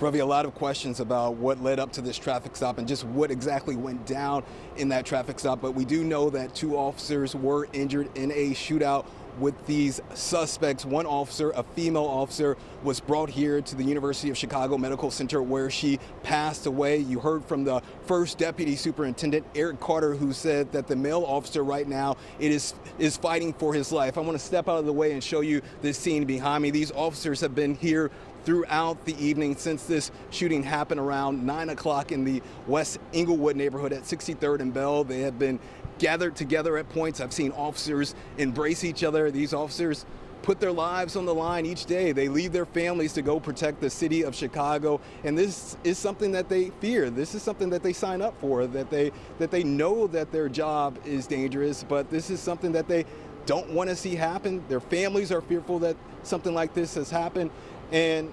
Ravi, a lot of questions about what led up to this traffic stop and just what exactly went down in that traffic stop. But we do know that 2 officers were injured in a shootout with these suspects. One officer, a female officer, was brought here to the University of Chicago Medical Center where she passed away. You heard from the first deputy superintendent, Eric Carter, who said that the male officer right now is fighting for his life. I want to step out of the way and show you this scene behind me. These officers have been here throughout the evening since this shooting happened around 9 o'clock in the West Englewood neighborhood at 63rd and Bell. They have been gathered together at points. I've seen officers embrace each other. These officers put their lives on the line each day. They leave their families to go protect the city of Chicago, and this is something that they fear. This is something that they sign up for, that they know that their job is dangerous, but this is something that they don't want to see happen. Their families are fearful that something like this has happened. And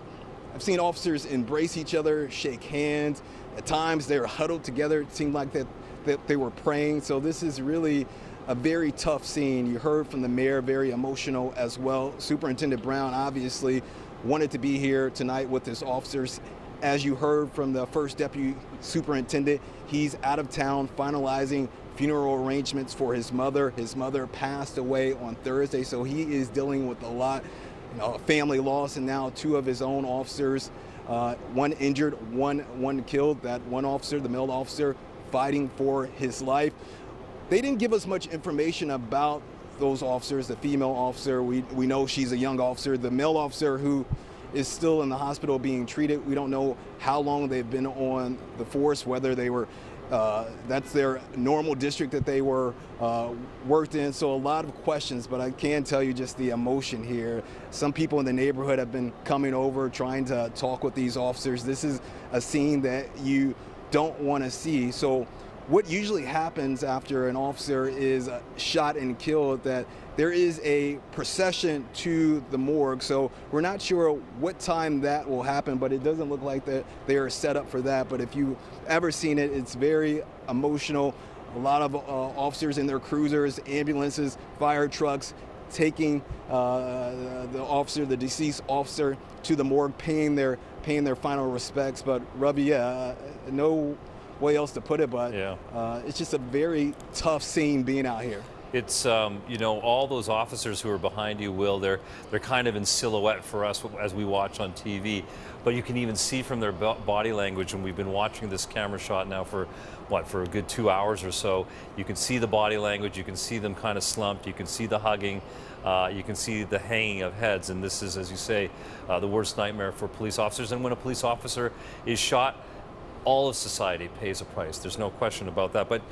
I've seen officers embrace each other, shake hands. At times they're huddled together. It seemed like that they were praying. So this is really a very tough scene. You heard from the mayor, very emotional as well. Superintendent Brown obviously wanted to be here tonight with his officers. As you heard from the first deputy superintendent, he's out of town finalizing funeral arrangements for his mother. His mother passed away on Thursday, so he is dealing with a lot. Family loss, and now 2 of his own officers, one injured, one killed. That one officer, the male officer, fighting for his life. They didn't give us much information about those officers. The female officer, we know she's a young officer. The male officer, who is still in the hospital being treated, we don't know how long they've been on the force, whether they were that's their normal district that they were worked in. So a lot of questions, but I can tell you just the emotion here. Some people in the neighborhood have been coming over, trying to talk with these officers. This is a scene that you don't want to see. So what usually happens after an officer is shot and killed, that there is a procession to the morgue. So we're not sure what time that will happen, but it doesn't look like that they are set up for that. But if you've ever seen it, it's very emotional. A lot of officers in their cruisers, ambulances, fire trucks, taking the deceased officer to the morgue, paying their final respects. But Ravi, no way else to put it, but it's just a very tough scene being out here. It's, all those officers who are behind you, Will, they're kind of in silhouette for us as we watch on TV, but you can even see from their body language, and we've been watching this camera shot now for a good 2 hours or so. You can see the body language, you can see them kind of slumped, you can see the hugging, you can see the hanging of heads, and this is, as you say, the worst nightmare for police officers. And when a police officer is shot, all of society pays a price. There's no question about that. But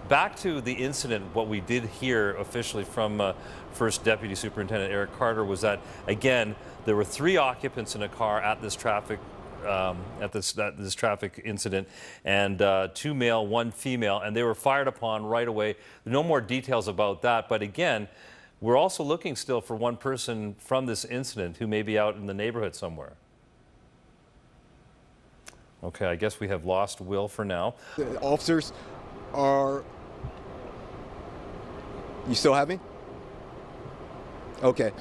back to the incident, what we did hear officially from First Deputy Superintendent Eric Carter was that, again, there were 3 occupants in a car at this traffic incident, and 2 male, 1 female, and they were fired upon right away. No more details about that. But again, we're also looking still for 1 person from this incident who may be out in the neighborhood somewhere. Okay, I guess we have lost Will for now. The officers are... You still have me? Okay.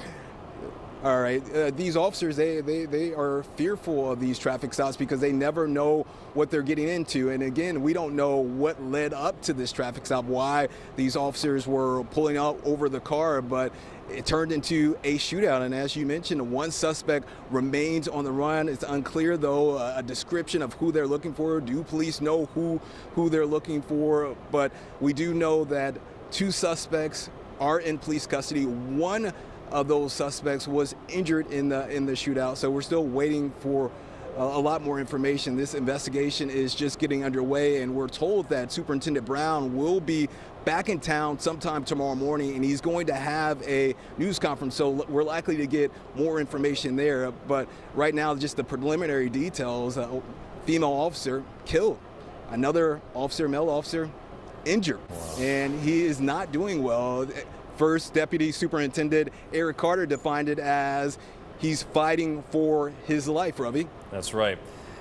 All right. These officers, they are fearful of these traffic stops because they never know what they're getting into. And again, we don't know what led up to this traffic stop, why these officers were pulling out over the car, but it turned into a shootout. And as you mentioned, 1 suspect remains on the run. It's unclear, though, a description of who they're looking for. Do police know who they're looking for? But we do know that 2 suspects are in police custody. 1 of those suspects was injured in the shootout, so we're still waiting for a lot more information. This investigation is just getting underway, and we're told that Superintendent Brown will be back in town sometime tomorrow morning, and he's going to have a news conference, so we're likely to get more information there. But right now, just the preliminary details: female officer killed, another officer, male officer, injured, and he is not doing well. First Deputy Superintendent Eric Carter defined it as he's fighting for his life, Ravi. That's right.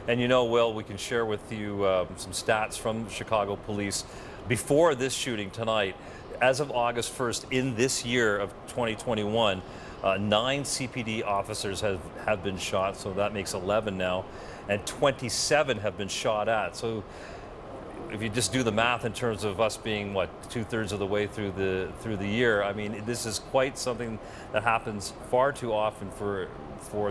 And Will, we can share with you some stats from Chicago Police. Before this shooting tonight, as of August 1st, in this year of 2021, 9 CPD officers have been shot, so that makes 11 now. and 27 have been shot at. So if you just do the math in terms of us being, what, 2/3 of the way through the year, I mean, this is quite something that happens far too often for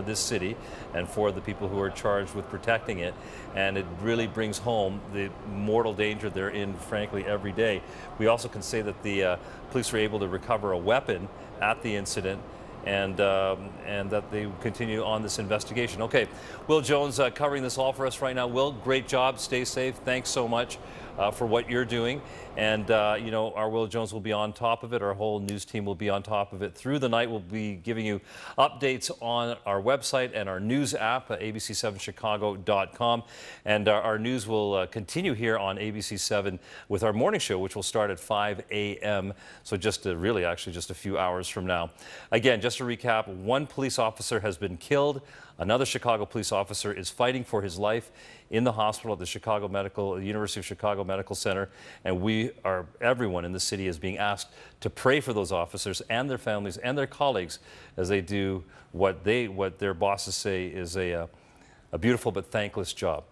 this city and for the people who are charged with protecting it. And it really brings home the mortal danger they're in, frankly, every day. We also can say that the police were able to recover a weapon at the incident, and that they continue on this investigation. Okay, Will Jones covering this all for us right now. Will, great job. Stay safe. Thanks so much for what you're doing. And, you know, our Will Jones will be on top of it. Our whole news team will be on top of it through the night. We'll be giving you updates on our website and our news app, abc7chicago.com. And our news will continue here on ABC7 with our morning show, which will start at 5 a.m. So just really actually just a few hours from now. Again, just to recap, one police officer has been killed. Another Chicago police officer is fighting for his life in the hospital at the University of Chicago Medical Center. And everyone in the city is being asked to pray for those officers and their families and their colleagues as they do what their bosses say is a beautiful but thankless job.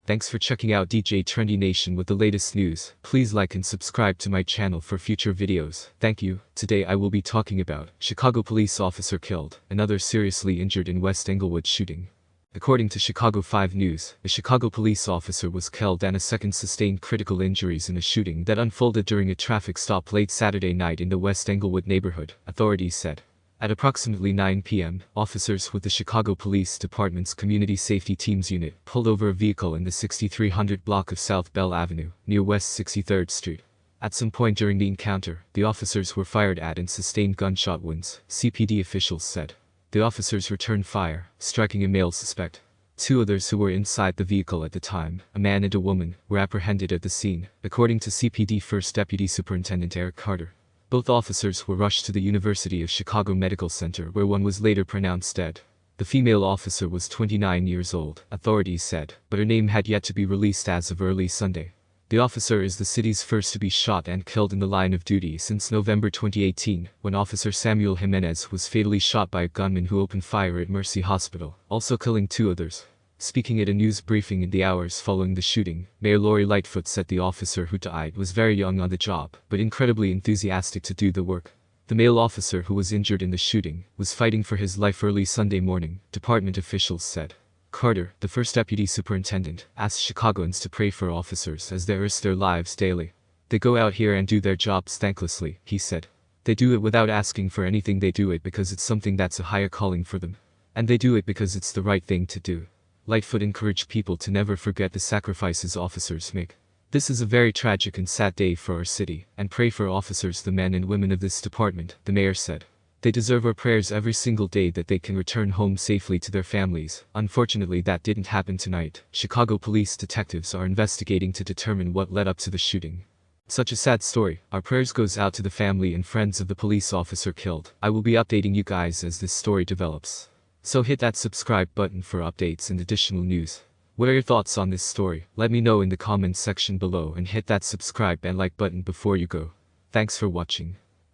Thanks for checking out DJ Trendie Nation with the latest news. Please like and subscribe to my channel for future videos. Thank you. Today I will be talking about Chicago police officer killed, another seriously injured in West Englewood shooting. According to Chicago 5 News, a Chicago police officer was killed and a second sustained critical injuries in a shooting that unfolded during a traffic stop late Saturday night in the West Englewood neighborhood, authorities said. At approximately 9 p.m., officers with the Chicago Police Department's Community Safety Teams unit pulled over a vehicle in the 6300 block of South Bell Avenue, near West 63rd Street. At some point during the encounter, the officers were fired at and sustained gunshot wounds, CPD officials said. The officers returned fire, striking a male suspect. Two others who were inside the vehicle at the time, a man and a woman, were apprehended at the scene, according to CPD First Deputy Superintendent Eric Carter. Both officers were rushed to the University of Chicago Medical Center, where one was later pronounced dead. The female officer was 29 years old, authorities said, but her name had yet to be released as of early Sunday. The officer is the city's first to be shot and killed in the line of duty since November 2018, when Officer Samuel Jimenez was fatally shot by a gunman who opened fire at Mercy Hospital, also killing two others. Speaking at a news briefing in the hours following the shooting, Mayor Lightfoot said the officer who died was very young on the job, but incredibly enthusiastic to do the work. The male officer who was injured in the shooting was fighting for his life early Sunday morning, department officials said. Carter, the first deputy superintendent, asked Chicagoans to pray for officers as they risk their lives daily. They go out here and do their jobs thanklessly, he said. They do it without asking for anything. They do it because it's something that's a higher calling for them. And they do it because it's the right thing to do. Lightfoot encouraged people to never forget the sacrifices officers make. This is a very tragic and sad day for our city, and pray for officers, the men and women of this department, the mayor said. They deserve our prayers every single day that they can return home safely to their families. Unfortunately, that didn't happen tonight. Chicago police detectives are investigating to determine what led up to the shooting. Such a sad story. Our prayers goes out to the family and friends of the police officer killed. I will be updating you guys as this story develops. So hit that subscribe button for updates and additional news. What are your thoughts on this story? Let me know in the comments section below, and hit that subscribe and like button before you go. Thanks for watching.